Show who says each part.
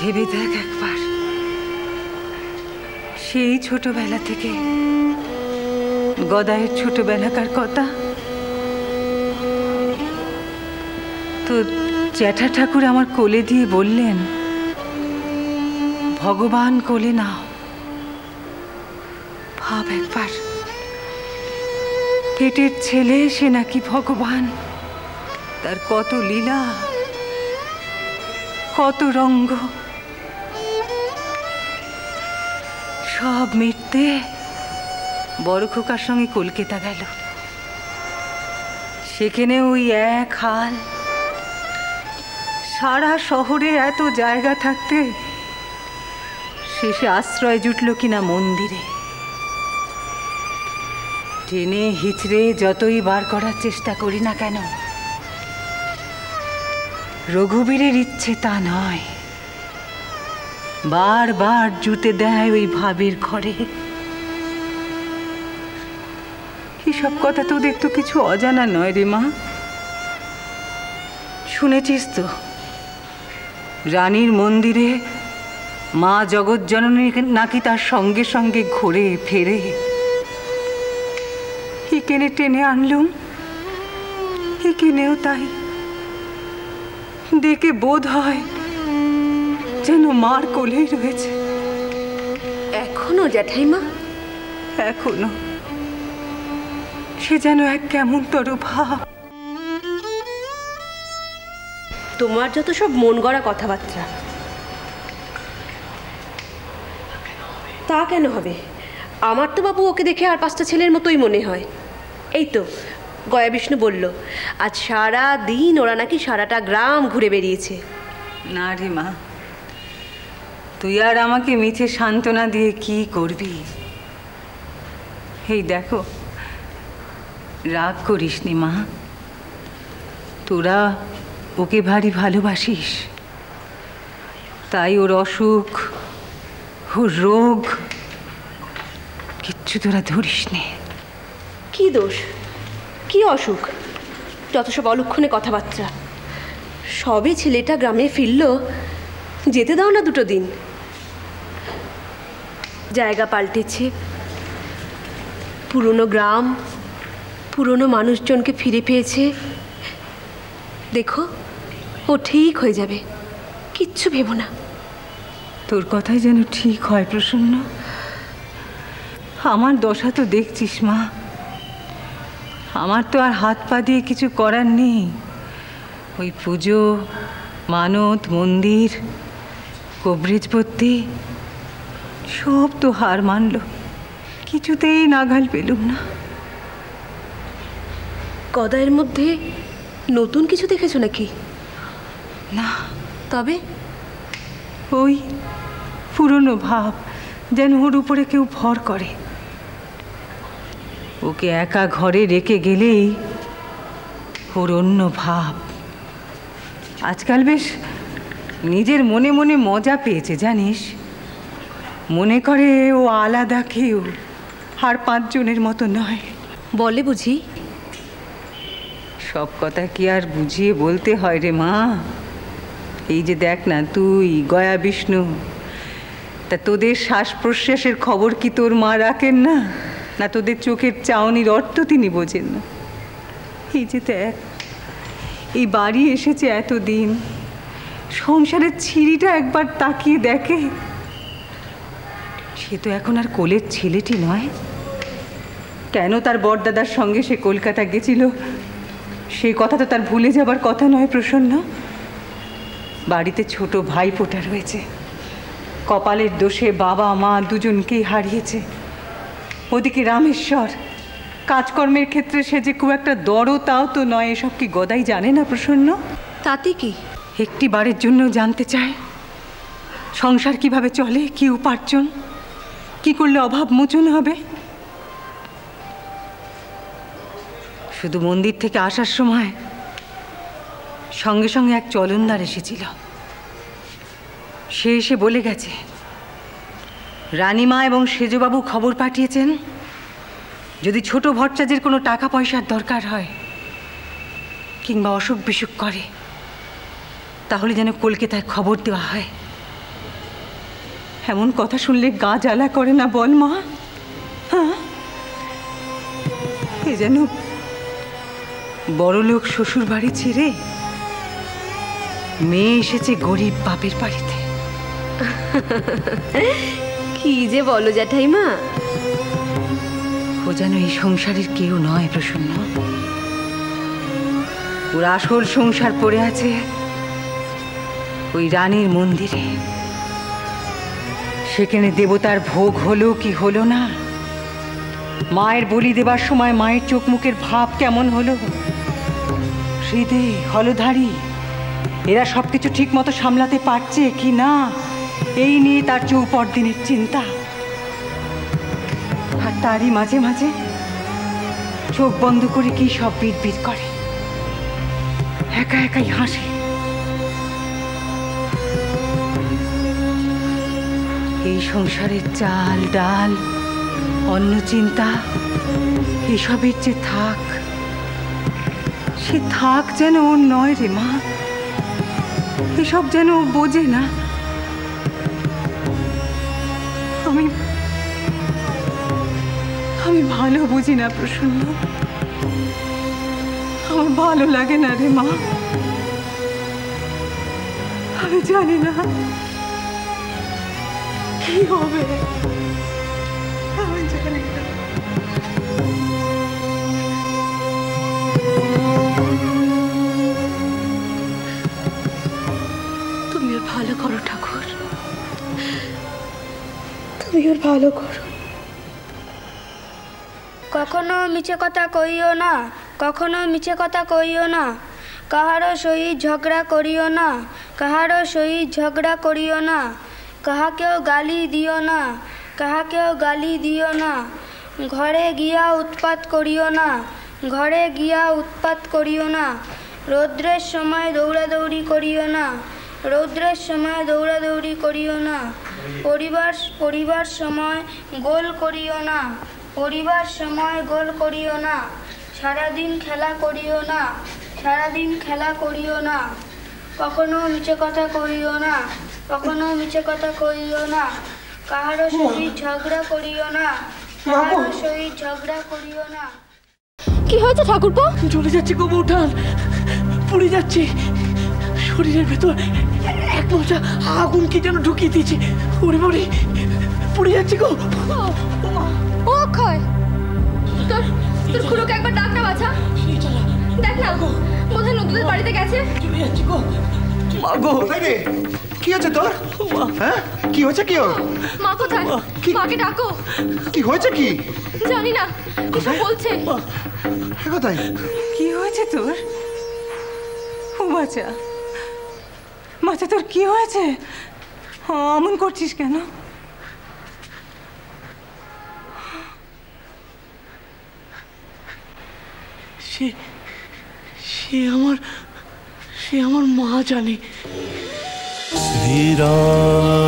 Speaker 1: ভেবে দেখ একবার, সেই ছোটবেলা থেকে গদাইয়ের ছোটবেলাকার কথা। তো জ্যাঠা ঠাকুর আমার কোলে দিয়ে বললেন, ভগবান কোলে নাও। ভাব একবার, পেটের ছেলে সে নাকি ভগবান। তার কত লীলা, কত রঙ্গ, সব মিটতে বড় খোকার সঙ্গে কলকাতা গেল। সেখানে ওই এক হাল। সারা শহরে এত জায়গা থাকতে শেষে আশ্রয় জুটল কিনা মন্দিরে। টেনে হিচড়ে যতই বার করার চেষ্টা করি না কেন, রঘুবীরের ইচ্ছে তা নয়। বারবার জুতে দেয় ওই ভাবের ঘরে। এসব কথা তোদের তো কিছু অজানা নয় রে মা। শুনেছিস তো, রানীর মন্দিরে মা জগৎজননী নাকি তার সঙ্গে সঙ্গে ঘুরে ফেরে। এখানে টেনে আনলুম, এখানেও তাই। দেখে বোধ হয় যেন মার কোলেই রয়েছে।
Speaker 2: এখনো জ্যাঠাইমা?
Speaker 1: এখনো। সে যেন এক কেমনতর ভাব।
Speaker 2: তোমার যত সব মন গড়া কথাবার্তা। তা কেন হবে? আমার তো বাবু ওকে দেখে আর 5টা ছেলের মতোই মনে হয়। এই তো গয়া বিষ্ণু বলল আজ সারা দিন ওরা নাকি সারাটা গ্রাম ঘুরে বেরিয়েছে।
Speaker 1: না রে মা, তুই আর আমাকে মিছে সান্ত্বনা দিয়ে কি করবি? এই দেখো, রাগ করিস নি মা। তোরা ওকে ভারী ভালোবাসিস, তাই ওর অসুখ, ওর রোগ কিচ্ছু তোরা ধরিস নে।
Speaker 2: কি দোষ, কি অসুখ? যত সব অলক্ষণে কথাবার্তা। সবে ছেলেটা গ্রামে ফিরল, যেতে দাও না 2 দিন। জায়গা পাল্টেছে, পুরনো গ্রাম, পুরনো মানুষজনকে ফিরে পেয়েছে। দেখো, ও ঠিক হয়ে যাবে, কিচ্ছু ভেবো না।
Speaker 1: তোর কথাই যেন ঠিক হয় প্রসন্ন। আমার দশা তো দেখছিস মা। আমার তো আর হাত পা দিয়ে কিছু করার নেই। ওই পুজো, মানত, মন্দির, কবরেজ ভর্তি সব তো হার মানল। কিছুতেই নাগাল পেলুম না।
Speaker 2: গদাইয়ের মধ্যে নতুন কিছু দেখেছো নাকি?
Speaker 1: না।
Speaker 2: তবে
Speaker 1: ওই পুরনো ভাব, যেন ওর উপরে কেউ ভর করে। ওকে একা ঘরে রেখে গেলেই ওর অন্য ভাব। আজকাল বেশ নিজের মনে মনে মজা পেয়েছে জানিস। মনে করে ও আলাদা কেউ, আর 5 জনের মতো নয়।
Speaker 2: বলে বুঝি?
Speaker 1: সব কথা কি আর বুঝিয়ে বলতে হয় রে মা? এই যে দেখ না, তুই, গয়া বিষ্ণু, তা তোদের শ্বাস প্রশ্বাসের খবর কি তোর মা রাখেন না? না তোদের চোখের চাউনির অর্থ তিনি বোঝেন না? এই যে দেখ, এই বাড়ি এসেছে এতদিন, সংসারের ছিঁড়িটা একবার তাকিয়ে দেখে। সে তো এখন আর কোলের ছেলেটি নয়। কেন তার বড়দাদার সঙ্গে সে কলকাতা গেছিল, সেই কথা তো তার ভুলে যাবার কথা নয় প্রসন্ন। বাড়িতে ছোট ভাইফোঁটা রয়েছে। কপালের দোষে বাবা মা দুজনকেই হারিয়েছে। ওদিকে রামেশ্বর, কাজকর্মের ক্ষেত্রে সে যে খুব একটা দড়ো তাও তো নয়। এসব কি গদাই জানে না প্রসন্ন?
Speaker 2: তাতে কি?
Speaker 1: একটি বারের জন্য জানতে চায় সংসার কিভাবে চলে, কি উপার্জন, কি করলে অভাব মোচন হবে। শুধু মন্দির থেকে আসার সময় সঙ্গে সঙ্গে এক চলনদার এসেছিল। সে এসে বলে গেছে, রানীমা এবং সেজবাবু খবর পাঠিয়েছেন, যদি ছোট ভট্টাচার্যের কোনো টাকা পয়সার দরকার হয় কিংবা অসুখ বিসুখ করে, তাহলে যেন কলকাতায় খবর দেওয়া হয়। এমন কথা শুনলে গা জ্বালা করে না বল মা? হ্যাঁ, এ যেন বড়লোক শ্বশুর বাড়ি ছেড়ে মেয়ে এসেছে গরিব বাপের বাড়িতে।
Speaker 2: কি যে বলো জ্যাঠাইমা।
Speaker 1: ও যেন এই সংসারের কেউ নয় প্রসন্ন। ওর আসল সংসার পড়ে আছে ওই রানীর মন্দিরে। সেখানে দেবতার ভোগ হলো কি হলো না, মায়ের বলি দেবার সময় মায়ের চোখ মুখের ভাব কেমন হলো, হৃদে হলধারী এরা সবকিছু ঠিক মতো সামলাতে পারছে কি না, এই নিয়ে তার চৌপট দিনের চিন্তা। আর তারই মাঝে মাঝে চোখ বন্ধ করে কি সব বিড়বিড় করে, একা একাই হাসে। এই সংসারের চাল ডাল অন্য চিন্তা এসবের যে থাক, সে থাক যেন ওর নয় রে মা। এসব যেন ও বোঝে না। আমি ভালো বুঝি না প্রসন্ন, আমার ভালো লাগে না রে মা। আমি জানি না কি হবে, আমি জানি না।
Speaker 2: তুমি ওর ভালো করো ঠাকুর, তুমি ওর ভালো করো।
Speaker 3: কখনো মিছে কথা কইও না, কখনো মিছে কথা কইও না, কাহারও সহিত ঝগড়া করিও না, কাহারও সহিত ঝগড়া করিও না, কাহাকেও গালি দিও না, কাহাকেও গালি দিও না, ঘরে গিয়া উৎপাত করিও না, ঘরে গিয়া উৎপাত করিও না, রৌদ্রের সময় দৌড়াদৌড়ি করিও না, রৌদ্রের সময় দৌড়াদৌড়ি করিও না, পরিবার সময় গোল করিও না, পরিবার সময় গোল করিও না, সারাদিন খেলা করিও না, সারাদিন খেলা করিও না, কখনো মিছে কথা করিও না, কখনো মিছে কথা করিও না, কাহারও সহিত ঝগড়া করিও না, কাহারও সহিত ঝগড়া করিও না।
Speaker 2: কি হয়েছে ঠাকুরপো?
Speaker 4: চলে যাচ্ছে গো বউঠান, পুড়ে যাচ্ছে। শরীরের ভেতর এক মোটা আগুন কি যেন ঢুকিয়ে দিয়েছে। ওরে বাবারে, পুড়ে যাচ্ছে গো।
Speaker 5: ও অক্ষয়, তোর খুড়োকে একবার ডাক না বাছা। দেখ না, বোধহয় নতুনের বাড়িতে গেছে।
Speaker 4: চলে যাচ্ছে গো। মা গো,
Speaker 6: কি হয়েছে তোর? হ্যাঁ, কি হয়েছে? কি ওর?
Speaker 5: মা কোথায়? মাকে ডাকো।
Speaker 6: কি হয়েছে? কি
Speaker 5: জানি না, কিছু বলছে।
Speaker 6: কোথায়?
Speaker 1: কি হয়েছে তোর? ও বাচ্চা, বাচ্চা তোর কি হয়েছে? অমন করছিস কেন?
Speaker 4: সে আমার মা জানে।
Speaker 7: শ্রীরাম